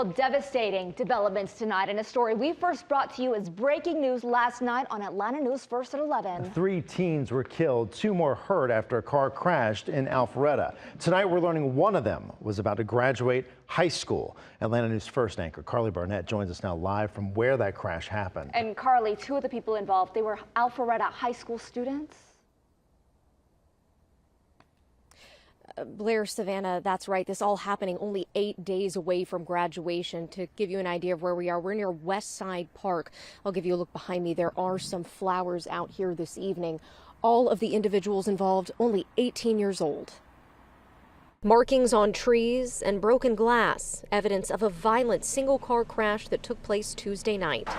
Devastating developments tonight in a story we first brought to you as breaking news last night on Atlanta News First at 11. 3 teens were killed, 2 more hurt after a car crashed in Alpharetta. Tonight we're learning one of them was about to graduate high school. Atlanta News First anchor Carly Barnett joins us now live from where that crash happened. And Carly, 2 of the people involved, they were Alpharetta high school students? Blair, Savannah, that's right. This all happening only 8 days away from graduation. To give you an idea of where we are, we're near West Side Park. I'll give you a look behind me. There are some flowers out here this evening. All of the individuals involved only 18 years old. Markings on trees and broken glass, evidence of a violent single-car crash that took place Tuesday night.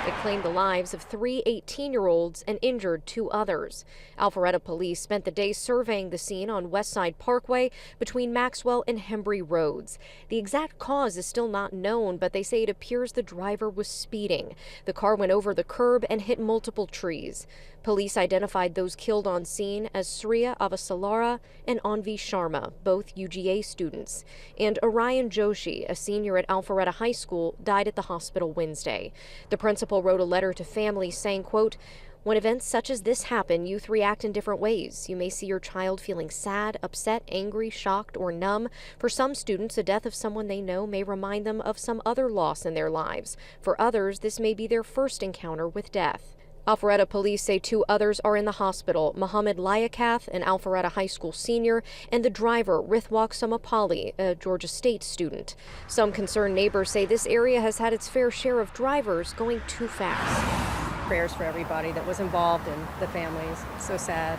It claimed the lives of 3 18-year-olds and injured 2 others. Alpharetta police spent the day surveying the scene on West Side Parkway between Maxwell and Hembry roads. The exact cause is still not known, but they say it appears the driver was speeding. The car went over the curb and hit multiple trees. Police identified those killed on scene as Sriya Avasalara and Anvi Sharma, both UGA students. And Orion Joshi, a senior at Alpharetta High School, died at the hospital Wednesday. The principal wrote a letter to families saying, quote, "When events such as this happen, youth react in different ways. You may see your child feeling sad, upset, angry, shocked, or numb. For some students, the death of someone they know may remind them of some other loss in their lives. For others, this may be their first encounter with death." Alpharetta police say 2 others are in the hospital, Muhammad Liakath, an Alpharetta High School senior, and the driver, Rithwak Samapali, a Georgia State student. Some concerned neighbors say this area has had its fair share of drivers going too fast. Prayers for everybody that was involved and the families. So sad.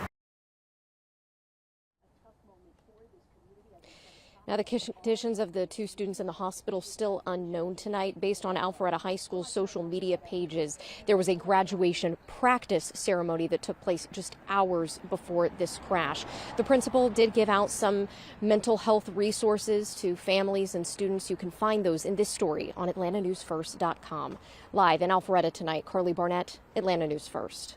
Now, the conditions of the 2 students in the hospital still unknown tonight. Based on Alpharetta High School's social media pages, there was a graduation practice ceremony that took place just hours before this crash. The principal did give out some mental health resources to families and students. You can find those in this story on AtlantaNewsFirst.com. Live in Alpharetta tonight, Carly Barnett, Atlanta News First.